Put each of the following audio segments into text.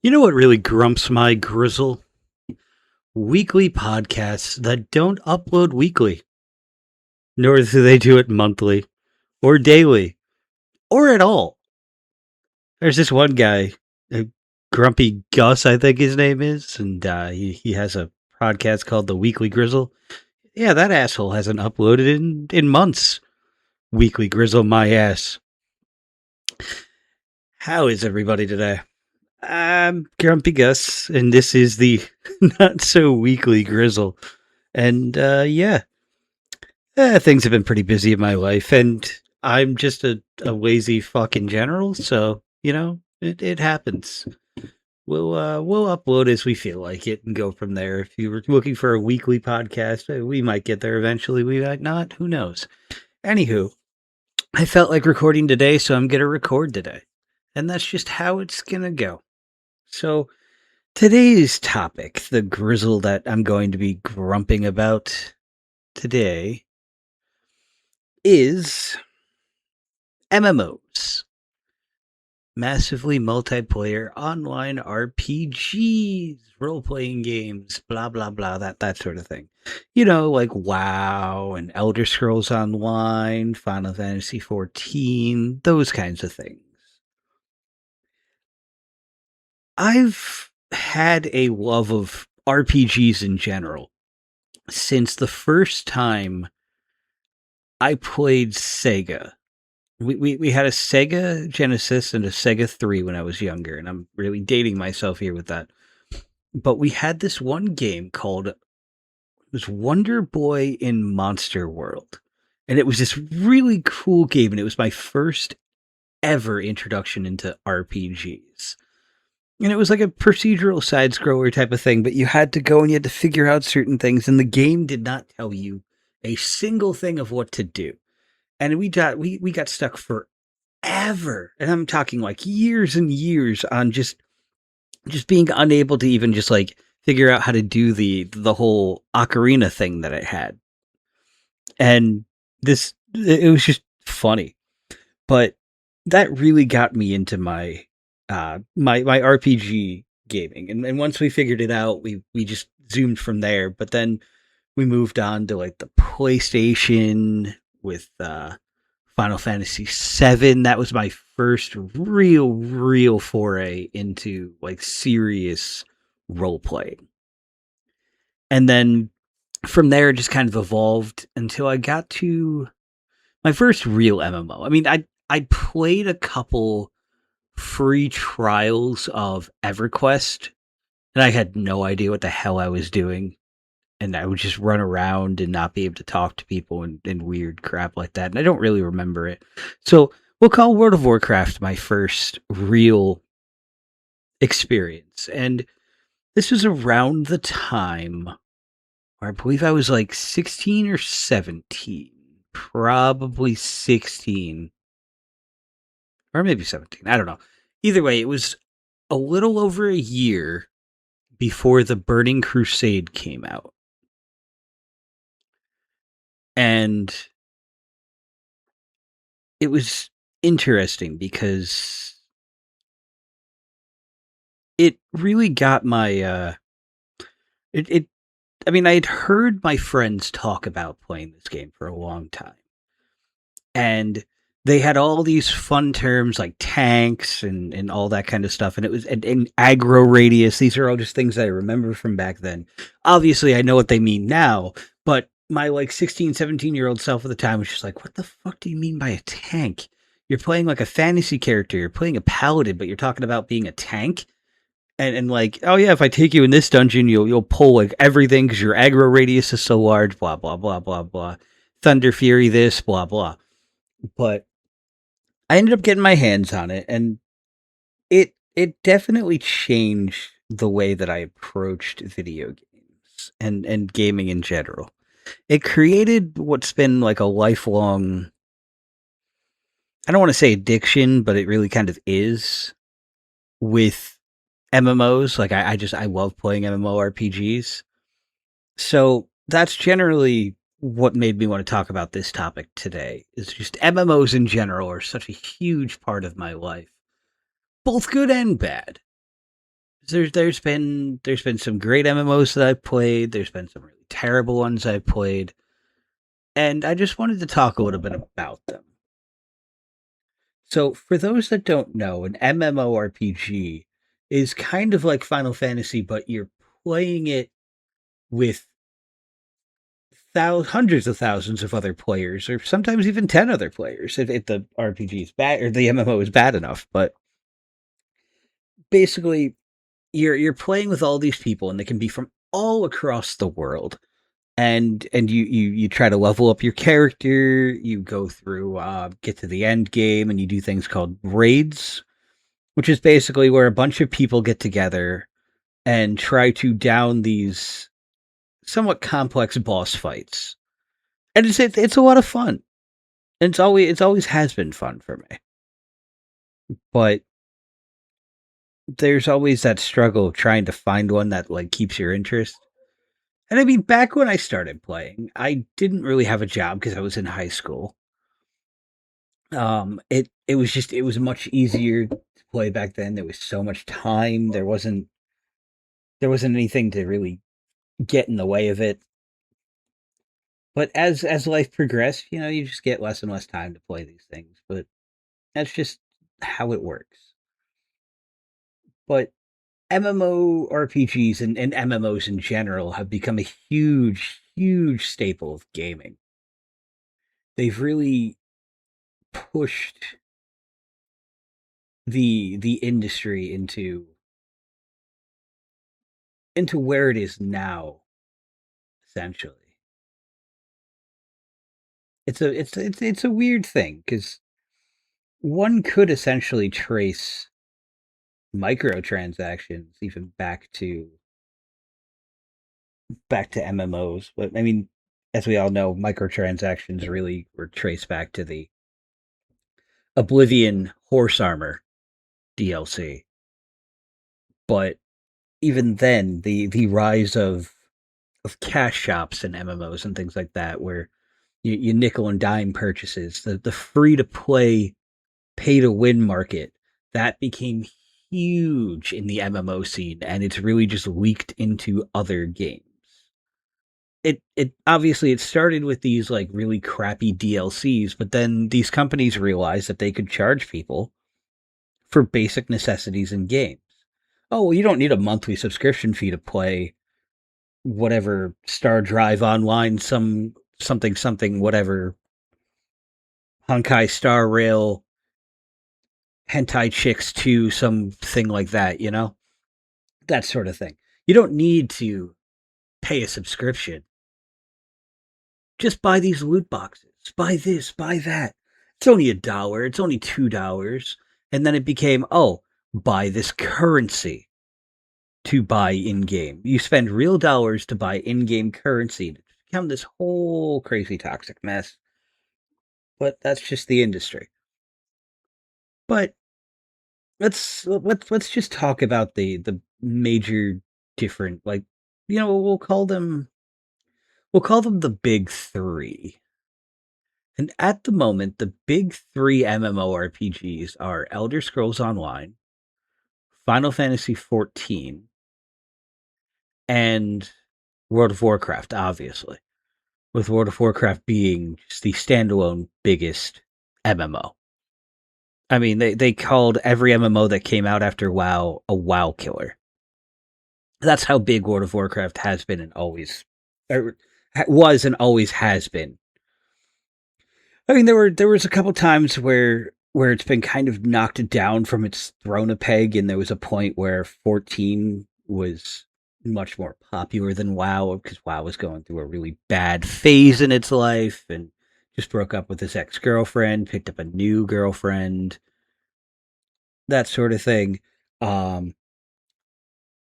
You know what really grumps my Grizzle? Weekly podcasts that don't upload weekly, nor do they do it monthly, or daily, or at all. There's this one guy, Grumpy Gus, I think his name is, and he has a podcast called The Weekly Grizzle. Yeah, that asshole hasn't uploaded in months. Weekly Grizzle, my ass. How is everybody today? I'm Grumpy Gus, and this is the Not So Weekly Grizzle. And yeah, things have been pretty busy in my life, and I'm just a lazy fuck in general, so, it happens. We'll upload as we feel like it and go from there. If you were looking for a weekly podcast, we might get there eventually, we might not, who knows. Anywho, I felt like recording today, so I'm going to record today. And that's just how it's going to go. So, today's topic, the grizzle that I'm going to be grumping about today, is MMOs. Massively multiplayer online RPGs, role-playing games, blah, blah, blah, that sort of thing. You know, like WoW and Elder Scrolls Online, Final Fantasy XIV, those kinds of things. I've had a love of RPGs in general since the first time I played Sega. We had a Sega Genesis and a Sega 3 when I was younger, and I'm really dating myself here with that. But we had this one game called, it was Wonder Boy in Monster World. And it was this really cool game, and it was my first ever introduction into RPGs. And it was like a procedural side-scroller type of thing, but you had to go and you had to figure out certain things, and the game did not tell you a single thing of what to do. And we got stuck forever, and I'm talking like years and years on just being unable to even just like figure out how to do the whole ocarina thing that it had. And it was just funny, but that really got me into my my RPG gaming. And once we figured it out, we just zoomed from there. But then we moved on to like the PlayStation with Final Fantasy VII. That was my first real foray into like serious role playing. And then from there, it just kind of evolved until I got to my first real MMO. I mean, I played a couple free trials of EverQuest, and I had no idea what the hell I was doing. And I would just run around and not be able to talk to people and weird crap like that. And I don't really remember it. So we'll call World of Warcraft my first real experience. And this was around the time where I believe I was like 16 or 17. Probably 16. Or maybe 17. I don't know. Either way, it was a little over a year before the Burning Crusade came out. And it was interesting because it really got my I mean, I had heard my friends talk about playing this game for a long time. And they had all these fun terms like tanks and all that kind of stuff. And it was and aggro radius. These are all just things that I remember from back then. Obviously, I know what they mean now, but my like 16, 17-year-old self at the time was just like, what the fuck do you mean by a tank? You're playing like a fantasy character. You're playing a paladin, but you're talking about being a tank? And like, oh yeah, if I take you in this dungeon, you'll pull like everything because your aggro radius is so large, blah, blah, blah, blah, blah. Thunder Fury this, blah, blah. But I ended up getting my hands on it, and it definitely changed the way that I approached video games and gaming in general. It created what's been like a lifelong, I don't want to say addiction, but it really kind of is with MMOs. Like I love playing MMORPGs. So that's generally what made me want to talk about this topic today. Is just MMOs in general are such a huge part of my life, both good and bad. There's been some great MMOs that I've played. There's been some really terrible ones I've played, and I just wanted to talk a little bit about them. So, for those that don't know, an MMORPG is kind of like Final Fantasy, but you're playing it with hundreds of thousands of other players, or sometimes even 10 other players, if the RPG is bad or the MMO is bad enough. But basically, you're playing with all these people, and they can be from all across the world. And you try to level up your character. You go through, get to the end game, and you do things called raids, which is basically where a bunch of people get together and try to down these somewhat complex boss fights. And it's a lot of fun. And it's always has been fun for me. But there's always that struggle of trying to find one that like keeps your interest. And I mean, back when I started playing, I didn't really have a job because I was in high school. It was much easier to play back then. There was so much time. There wasn't anything to really get in the way of it. But as life progressed, you just get less and less time to play these things. But that's just how it works. But MMORPGs and MMOs in general have become a huge, huge staple of gaming. They've really pushed the industry into where it is now, essentially. It's a weird thing because one could essentially trace microtransactions even back to MMOs. But I mean, as we all know, microtransactions really were traced back to the Oblivion Horse Armor DLC. But even then, the rise of cash shops and MMOs and things like that, where you nickel and dime purchases, the free to play, pay to win market, that became huge in the MMO scene, and it's really just leaked into other games. It obviously it started with these like really crappy DLCs, but then these companies realized that they could charge people for basic necessities in games. Oh, well, you don't need a monthly subscription fee to play whatever Star Drive Online, something whatever Honkai Star Rail Hentai Chicks 2, something like that, that sort of thing. You don't need to pay a subscription. Just buy these loot boxes. Buy this, buy that. It's only $1. It's only $2. And then it became, oh, buy this currency to buy in game. You spend real dollars to buy in game currency. It's become this whole crazy toxic mess. But that's just the industry. But let's just talk about the major different, like, we'll call them the big three. And at the moment, the big three MMORPGs are Elder Scrolls Online, Final Fantasy XIV, and World of Warcraft, obviously. With World of Warcraft being just the standalone biggest MMO. I mean, they called every MMO that came out after WoW a WoW killer. That's how big World of Warcraft has been and always was and always has been. I mean, there was a couple times where it's been kind of knocked down from its throne a peg, and there was a point where 14 was much more popular than WoW because WoW was going through a really bad phase in its life and just broke up with his ex-girlfriend, picked up a new girlfriend, that sort of thing. Um,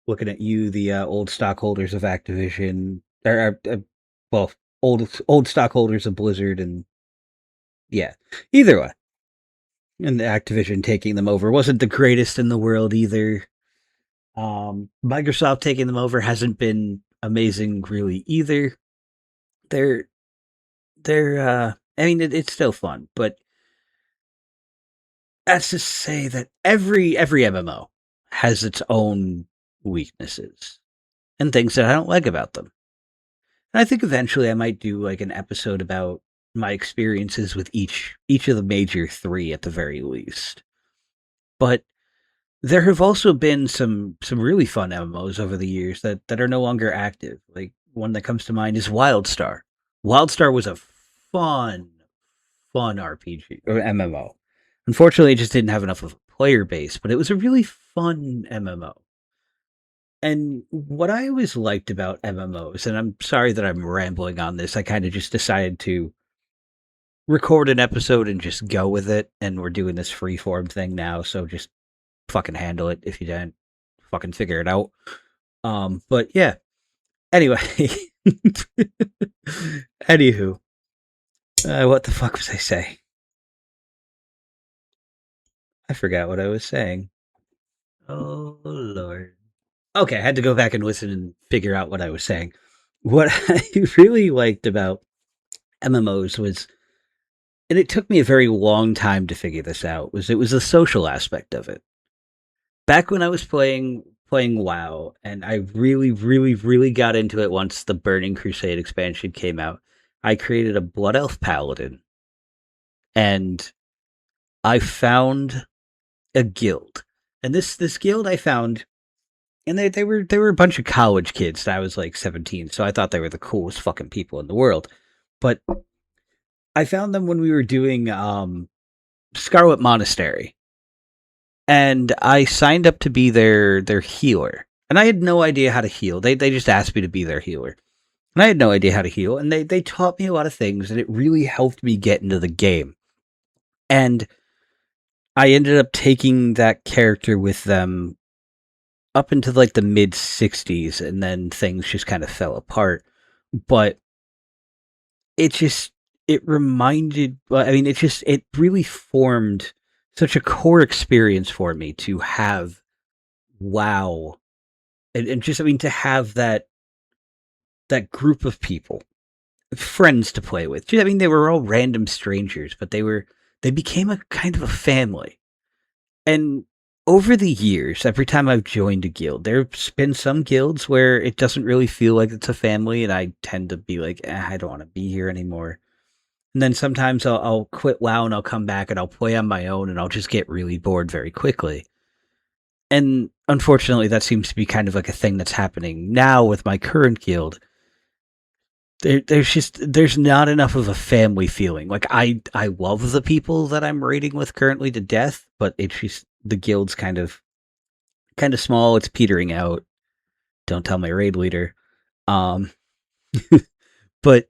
Looking at you, the old stockholders of Activision, well, old stockholders of Blizzard, and yeah, either way. And Activision taking them over wasn't the greatest in the world either. Microsoft taking them over hasn't been amazing really either. They're I mean, it's still fun, but that's to say that every MMO has its own weaknesses and things that I don't like about them. And I think eventually I might do like an episode about my experiences with each of the major three at the very least. But there have also been some really fun MMOs over the years that are no longer active. Like one that comes to mind is WildStar. WildStar was a fun, fun RPG or MMO. Unfortunately, it just didn't have enough of a player base, but it was a really fun MMO. And what I always liked about MMOs, and I'm sorry that I'm rambling on this, I kind of just decided to record an episode and just go with it. And we're doing this freeform thing now, so just fucking handle it if you didn't fucking figure it out. But yeah. Anyway, anywho, what the fuck was I saying? I forgot what I was saying. Oh lord. Okay, I had to go back and listen and figure out what I was saying. What I really liked about MMOs was, and it took me a very long time to figure this out, was it was the social aspect of it. Back when I was playing WoW, and I really, really, really got into it once the Burning Crusade expansion came out. I created a Blood Elf Paladin, and I found a guild. And this guild I found, and they were a bunch of college kids. I was like 17, so I thought they were the coolest fucking people in the world. But I found them when we were doing Scarlet Monastery, and I signed up to be their healer. And I had no idea how to heal. They just asked me to be their healer. And I had no idea how to heal. And they taught me a lot of things, and it really helped me get into the game. And I ended up taking that character with them up into like the mid 60s, and then things just kind of fell apart. But it just, it reminded, well, I mean, it really formed such a core experience for me to have WoW, and just, I mean, to have that group of people, friends to play with. I mean, they were all random strangers, but they became a kind of a family. And over the years, every time I've joined a guild, there's been some guilds where it doesn't really feel like it's a family, and I tend to be like, I don't want to be here anymore. And then sometimes I'll quit WoW and I'll come back and I'll play on my own, and I'll just get really bored very quickly. And unfortunately, that seems to be kind of like a thing that's happening now with my current guild. There's not enough of a family feeling. Like I love the people that I'm raiding with currently to death, but it's just the guild's kind of small. It's petering out. Don't tell my raid leader. Um, but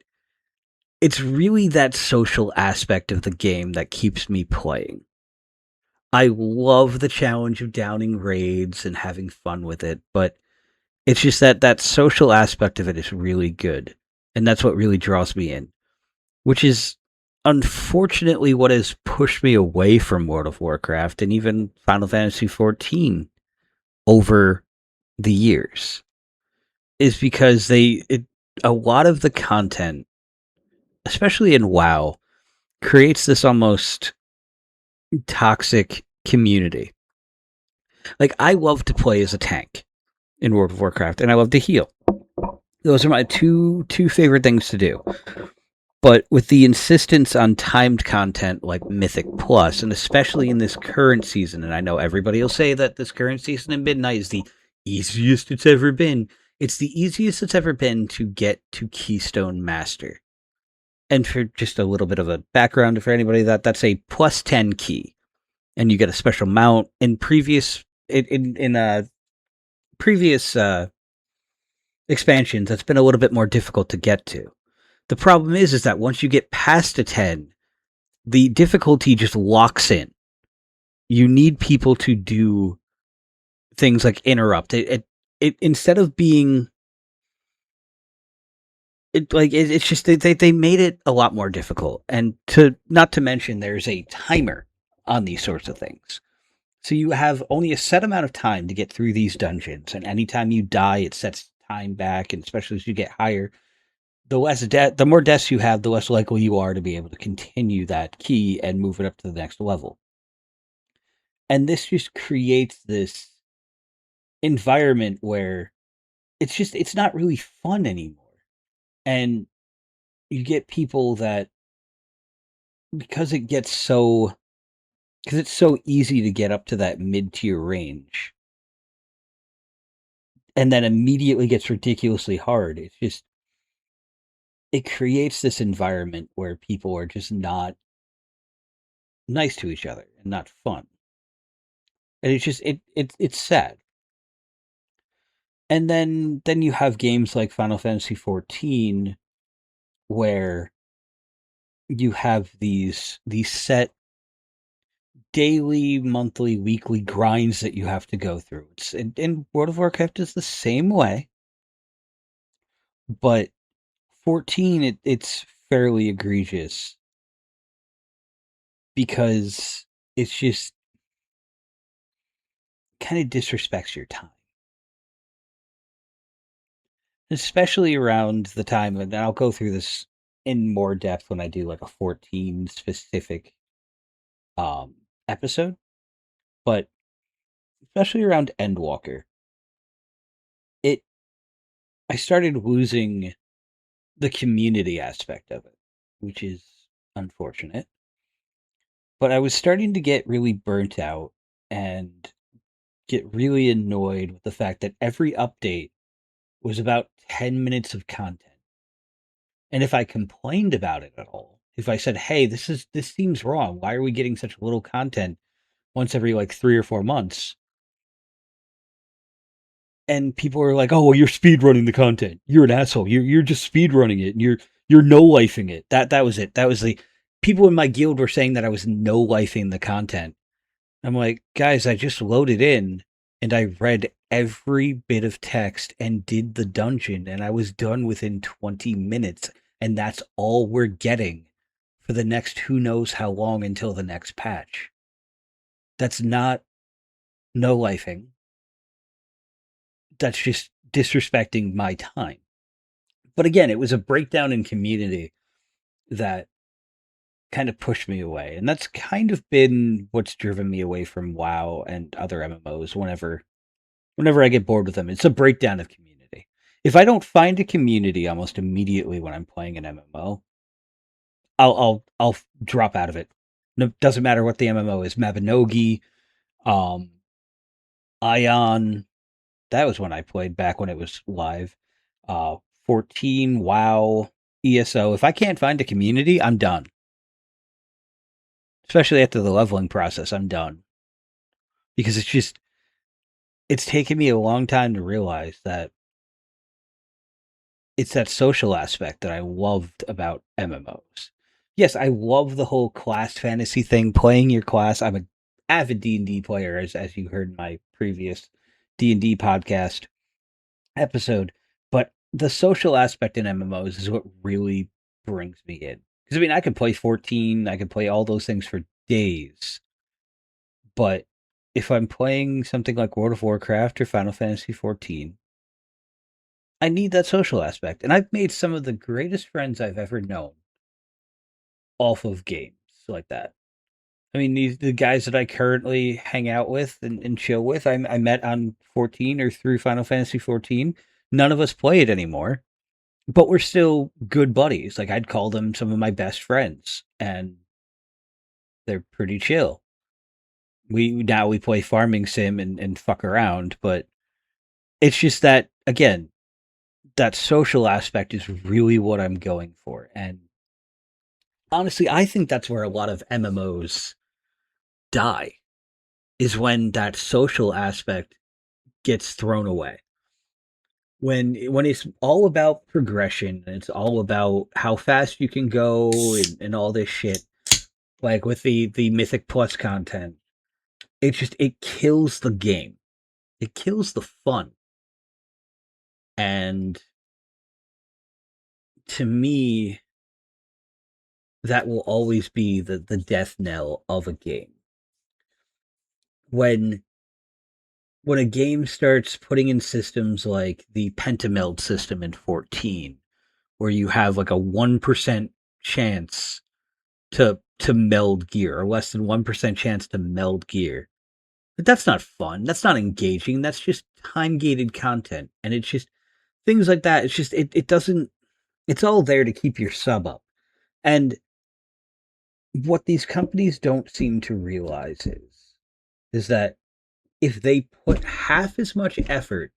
it's really that social aspect of the game that keeps me playing. I love the challenge of downing raids and having fun with it, but it's just that social aspect of it is really good, and that's what really draws me in, which is unfortunately what has pushed me away from World of Warcraft and even Final Fantasy XIV over the years. Is because a lot of the content, especially in WoW, creates this almost toxic community. Like, I love to play as a tank in World of Warcraft, and I love to heal. Those are my two favorite things to do. But with the insistence on timed content like Mythic Plus, and especially in this current season, and I know everybody will say that this current season in Midnight is the easiest it's ever been. It's the easiest it's ever been to get to Keystone Master. And for just a little bit of a background for anybody, that's a plus 10 key. And you get a special mount. In previous expansions, that's been a little bit more difficult to get to. The problem is that once you get past a 10, the difficulty just locks in. You need people to do things like interrupt. It instead of being it's just they made it a lot more difficult. And to not to mention there's a timer on these sorts of things. So you have only a set amount of time to get through these dungeons, and anytime you die, it sets time back, and especially as you get higher, the more deaths you have, the less likely you are to be able to continue that key and move it up to the next level. And this just creates environment where it's not really fun anymore. And you get people that because it gets so because it's so easy to get up to that mid-tier range and then immediately gets ridiculously hard. It creates this environment where people are just not nice to each other and not fun. And it's sad. And then you have games like Final Fantasy 14 where you have these set daily, monthly, weekly grinds that you have to go through. And World of Warcraft is the same way, but 14 it's fairly egregious because it's just kind of disrespects your time. Especially around the time, and I'll go through this in more depth when I do like a 14 specific um episode, but especially around Endwalker, it I started losing the community aspect of it, which is unfortunate. But I was starting to get really burnt out and get really annoyed with the fact that every update was about 10 minutes of content. And if I complained about it at all, if I said, "Hey, this seems wrong. Why are we getting such little content once every like 3 or 4 months?" And people were like, "Oh, well, you're speed running the content. You're an asshole. You're just speed running it, and you're no lifing it." That was it. That was the people in my guild were saying that I was no lifing the content. I'm like, guys, I just loaded in and I read every bit of text and did the dungeon, and I was done within 20 minutes, and that's all we're getting for the next who knows how long until the next patch. That's not no lifing. That's just disrespecting my time. But again, it was a breakdown in community that kind of pushed me away. And that's kind of been what's driven me away from WoW and other MMOs whenever I get bored with them. It's a breakdown of community. If I don't find a community almost immediately when I'm playing an MMO, I'll drop out of it. No, doesn't matter what the MMO is. Mabinogi, um, Ion. That was when I played back when it was live. 14, WoW, ESO. If I can't find a community, I'm done. Especially after the leveling process, I'm done. Because it's taken me a long time to realize that it's that social aspect that I loved about MMOs. Yes, I love the whole class fantasy thing, playing your class. I'm an avid D&D player, as you heard in my previous D&D podcast episode. But the social aspect in MMOs is what really brings me in. Because, I mean, I could play 14, I could play all those things for days. But if I'm playing something like World of Warcraft or Final Fantasy 14, I need that social aspect. And I've made some of the greatest friends I've ever known off of games like that. I mean, the guys that I currently hang out with and chill with, I met on 14 or through Final Fantasy 14. None of us play it anymore, but we're still good buddies. Like, I'd call them some of my best friends, and they're pretty chill. We play farming sim and fuck around, but it's just that again, that social aspect is really what I'm going for. And honestly, I think that's where a lot of MMOs die, is when that social aspect gets thrown away. When it's all about progression and it's all about how fast you can go and all this shit, like with the Mythic Plus content, it kills the game. It kills the fun. And to me, that will always be the death knell of a game. When when a game starts putting in systems like the pentameld system in 14, where you have like a 1% chance to meld gear, or less than 1% chance to meld gear, But that's not fun. That's not engaging. That's just time gated content. And it's just things like that. It's just it doesn't it's all there to keep your sub up. And what these companies don't seem to realize is that if they put half as much effort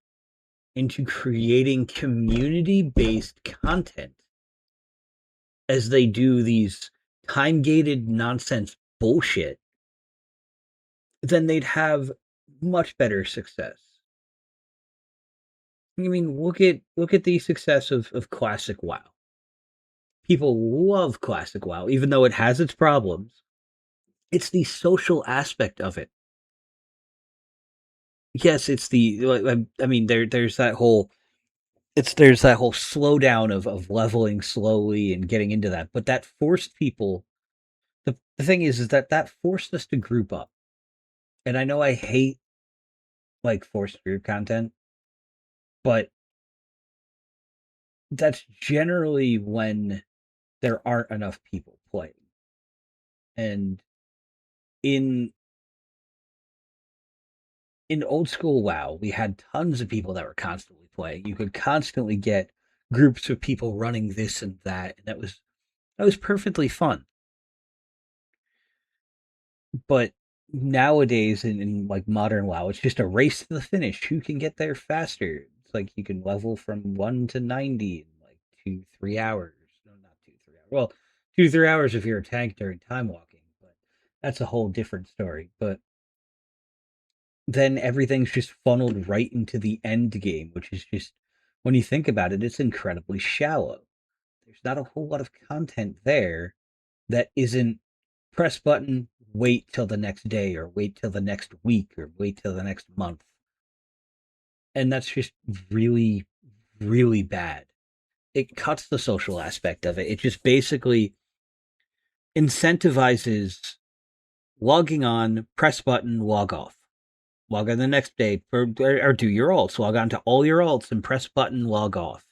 into creating community based content as they do these time gated nonsense bullshit, then they'd have much better success. I mean, look at the success of classic WoW. People love classic WoW, even though it has its problems. It's the social aspect of it. Yes, it's the I mean there's that whole there's that whole slowdown of leveling slowly and getting into that, but that forced people. The thing is that that forced us to group up, and I know I hate like forced group content, but that's generally when there aren't enough people playing. And in in old school WoW, we had tons of people that were constantly playing. You could constantly get groups of people running this and that, and that was perfectly fun. But nowadays in like modern WoW, it's just a race to the finish. Who can get there faster? It's like you can level from 1 to 90 in like 2, 3 hours. No, not 2, 3 hours. Well, 2, 3 hours if you're a tank during time walking, but that's a whole different story. But then everything's just funneled right into the end game, which is just when you think about it, it's incredibly shallow. There's not a whole lot of content there that isn't press button, wait till the next day, or wait till the next week, or wait till the next month. And that's just really, really bad. It cuts the social aspect of it. It just basically incentivizes logging on, press button, log off. Log on the next day, or do your alts. Log on to all your alts and press button, log off.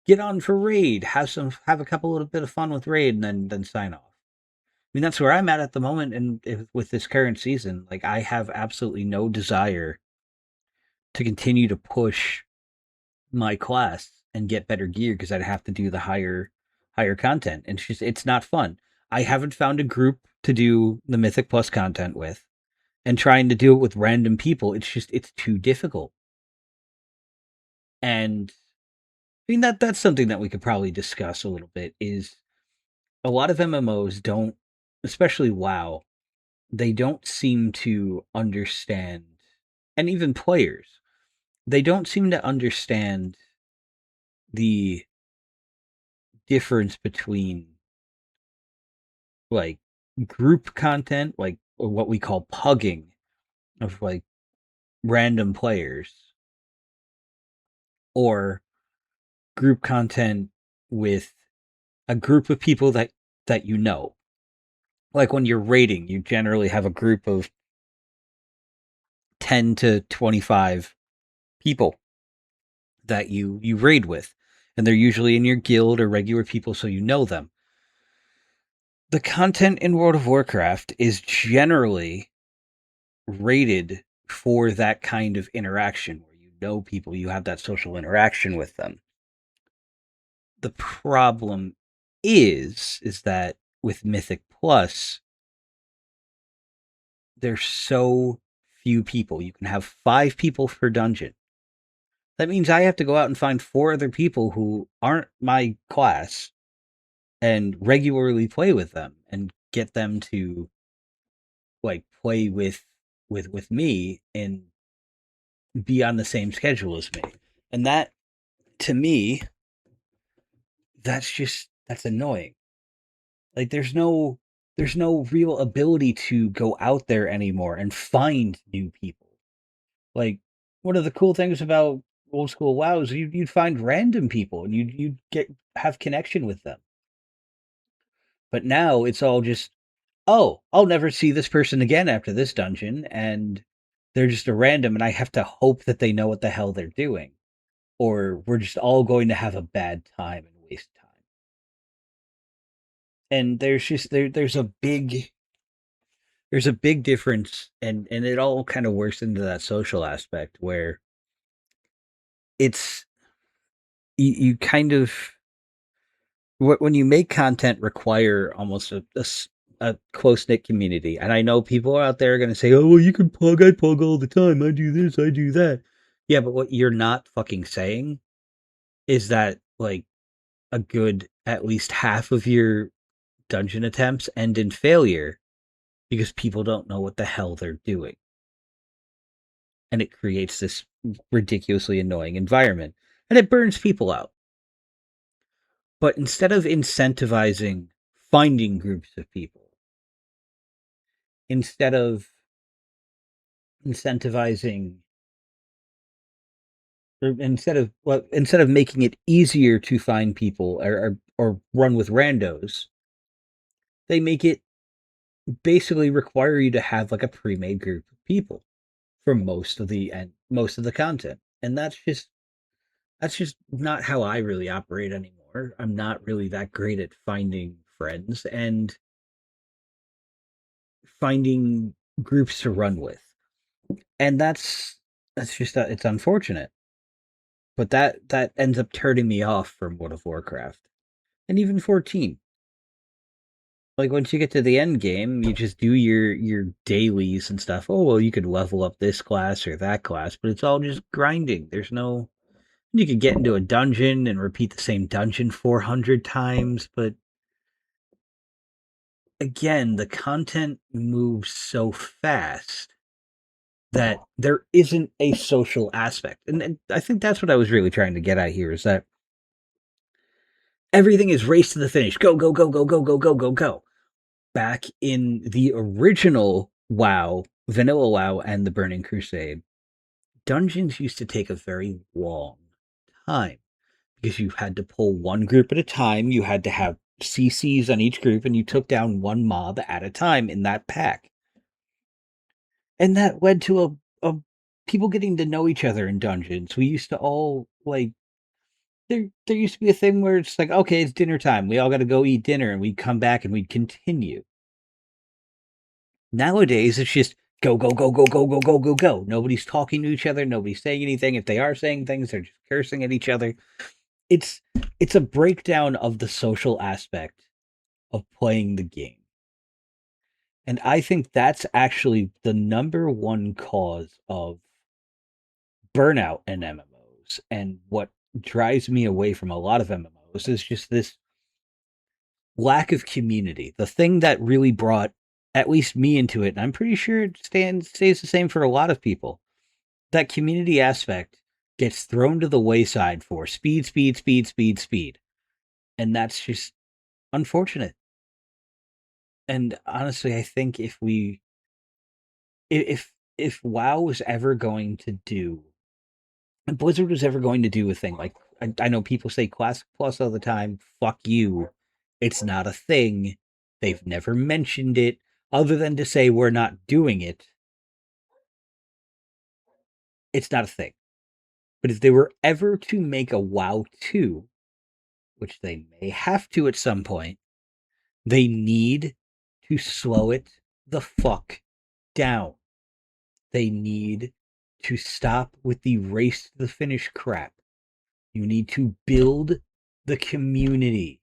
Get on for raid. Have a couple little bit of fun with raid, and then sign off. I mean, that's where I'm at the moment, and with this current season, like I have absolutely no desire to continue to push my class and get better gear because I'd have to do the higher content, and it's not fun. I haven't found a group to do the Mythic Plus content with, and trying to do it with random people, it's too difficult. And I mean that's something that we could probably discuss a little bit. Is a lot of MMOs don't, especially WoW, they don't seem to understand, and even players, they don't seem to understand the difference between like group content, like or what we call pugging of like random players, or group content with a group of people that you know. Like when you're raiding, you generally have a group of 10 to 25 people that you raid with, and they're usually in your guild or regular people, so you know them. The content in World of Warcraft is generally rated for that kind of interaction where you know people, you have that social interaction with them. The problem is that with Mythic Plus, there's so few people. You can have 5 people per dungeon. That means I have to go out and find 4 other people who aren't my class and regularly play with them and get them to like play with me and be on the same schedule as me. And that to me, that's annoying. Like there's no real ability to go out there anymore and find new people. Like one of the cool things about old school WoW is you'd find random people and you'd get have connection with them. But now it's all just, oh, I'll never see this person again after this dungeon, and they're just a random, and I have to hope that they know what the hell they're doing, or we're just all going to have a bad time and waste time. And there's a big there's a big difference, and it all kind of works into that social aspect where it's you kind of when you make content require almost a close knit community. And I know people out there are going to say, "Oh, well, you can plug. I plug all the time. I do this. I do that." Yeah, but what you're not fucking saying is that like a good at least half of your dungeon attempts end in failure because people don't know what the hell they're doing, and it creates this ridiculously annoying environment, and it burns people out. But instead of incentivizing finding groups of people, instead of incentivizing or instead of making it easier to find people or run with randos, they make it basically require you to have like a pre-made group of people for most of the content. And that's just not how I really operate anymore. I'm not really that great at finding friends and finding groups to run with. And that's just it's unfortunate. But that ends up turning me off from World of Warcraft. And even 14. Like once you get to the end game, you just do your dailies and stuff. Oh well, you could level up this class or that class, but it's all just grinding. There's no you could get into a dungeon and repeat the same dungeon 400 times, but again, the content moves so fast that there isn't a social aspect. And I think that's what I was really trying to get at here is that everything is race to the finish. Go, go, go, go, go, go, go, go, go. Back in the original WoW, Vanilla WoW, and the Burning Crusade, dungeons used to take a very long time because you had to pull one group at a time. You had to have CCs on each group, and you took down one mob at a time in that pack. And that led to a people getting to know each other in dungeons. We used to all like there used to be a thing where it's like, okay, it's dinner time. We all got to go eat dinner, and we'd come back and we'd continue. Nowadays, it's just go, go, go, go, go, go, go, go, go. Nobody's talking to each other. Nobody's saying anything. If they are saying things, they're just cursing at each other. It's it's a breakdown of the social aspect of playing the game. And I think that's actually the number one cause of burnout in MMOs. And what drives me away from a lot of MMOs is just this lack of community. The thing that really brought at least me into it, and I'm pretty sure it stays the same for a lot of people. That community aspect gets thrown to the wayside for speed, speed, speed, speed, speed. And that's just unfortunate. And honestly, I think if WoW was ever going to do Blizzard was ever going to do a thing like I know people say Classic Plus all the time, fuck you. It's not a thing. They've never mentioned it other than to say we're not doing it. It's not a thing. But if they were ever to make a WoW 2, which they may have to at some point, they need to slow it the fuck down. They need to stop with the race to the finish crap. You need to build the community,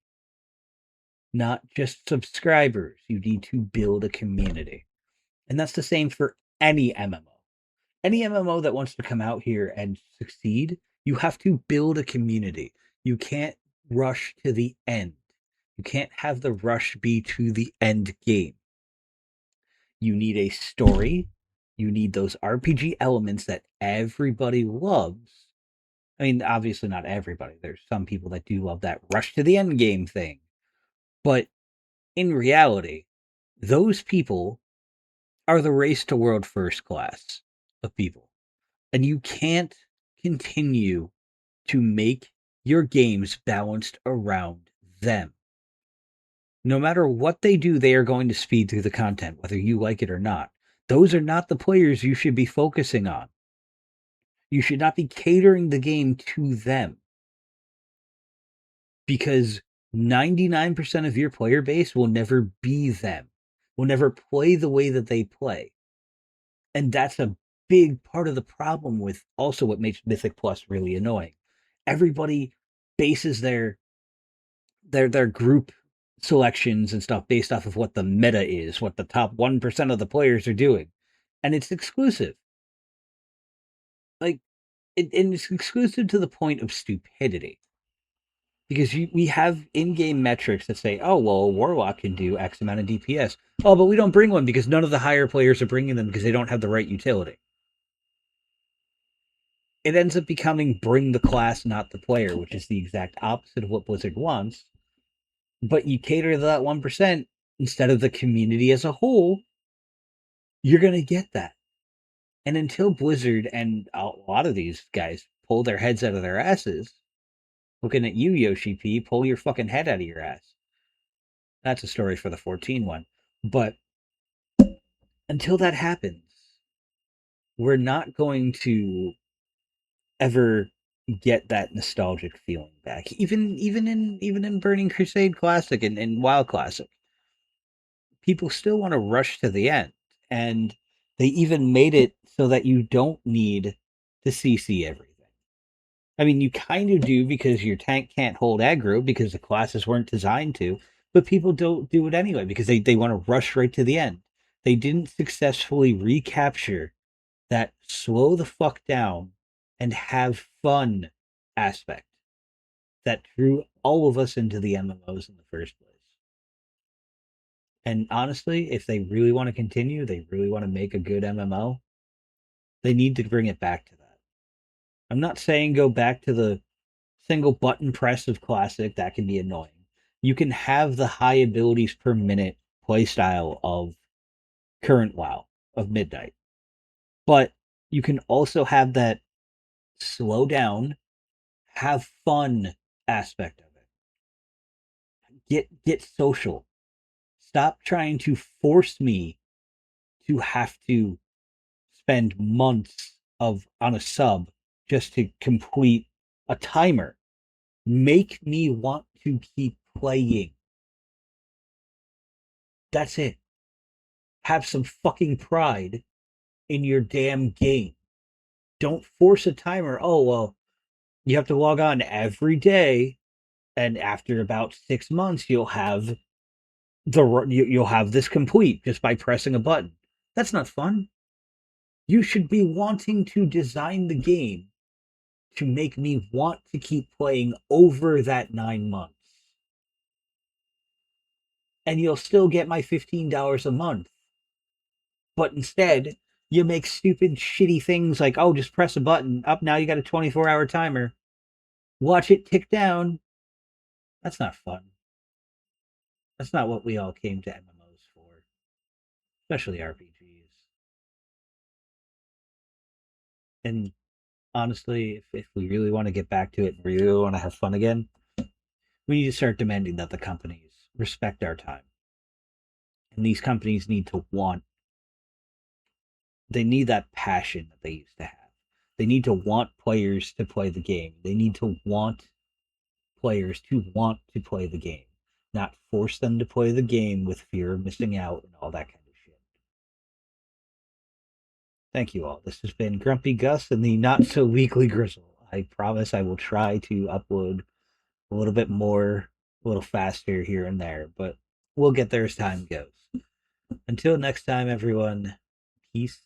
not just subscribers. You need to build a community. And that's the same for any MMO. Any MMO that wants to come out here and succeed, you have to build a community. You can't rush to the end. You can't have the rush be to the end game. You need a story. You need those RPG elements that everybody loves. I mean, obviously not everybody. There's some people that do love that rush to the end game thing. But in reality, those people are the race to world first class of people. And you can't continue to make your games balanced around them. No matter what they do, they are going to speed through the content, whether you like it or not. Those are not the players you should be focusing on. You should not be catering the game to them because 99% of your player base will never be them. will never play the way that they play. And that's a big part of the problem with also what makes Mythic Plus really annoying. Everybody bases their group selections and stuff based off of what the meta is, what the top 1% of the players are doing. And it's exclusive. Like and it's exclusive to the point of stupidity. Because we have in-game metrics that say, oh, well, a Warlock can do X amount of DPS. Oh, but we don't bring one because none of the higher players are bringing them because they don't have the right utility. It ends up becoming bring the class, not the player, which is the exact opposite of what Blizzard wants. But you cater to that 1% instead of the community as a whole, you're going to get that. And until Blizzard and a lot of these guys pull their heads out of their asses, looking at you, Yoshi P, pull your fucking head out of your ass. That's a story for the 14 one. But until that happens, we're not going to ever get that nostalgic feeling back. Even in Burning Crusade Classic and WoW Classic, people still want to rush to the end, and they even made it so that you don't need to CC everything. I mean, you kind of do because your tank can't hold aggro because the classes weren't designed to, but people don't do it anyway because they want to rush right to the end. They didn't successfully recapture that slow the fuck down and have fun aspect that drew all of us into the MMOs in the first place. And honestly, if they really want to continue, they really want to make a good MMO, they need to bring it back to that. I'm not saying go back to the single button press of Classic, that can be annoying. You can have the high abilities per minute playstyle of current WoW, of Midnight. But you can also have that slow down, have fun aspect of it. Get social. Stop trying to force me to have to spend months of on a sub just to complete a timer. Make me want to keep playing. That's it. Have some fucking pride in your damn game. Don't force a timer. Oh, well, you have to log on every day, and after about 6 months, you'll have this complete just by pressing a button. That's not fun. You should be wanting to design the game to make me want to keep playing over that 9 months. And you'll still get my $15 a month. But instead, you make stupid, shitty things like, oh, just press a button. Up now, you got a 24-hour timer. Watch it tick down. That's not fun. That's not what we all came to MMOs for, especially RPGs. And honestly, if we really want to get back to it and really want to have fun again, we need to start demanding that the companies respect our time. And these companies need to want, they need that passion that they used to have. They need to want players to play the game. They need to want players to want to play the game, not force them to play the game with fear of missing out and all that kind of shit. Thank you all. This has been Grumpy Gus and the Not So Weekly Grizzle. I promise I will try to upload a little bit more, a little faster here and there, but we'll get there as time goes. Until next time, everyone, peace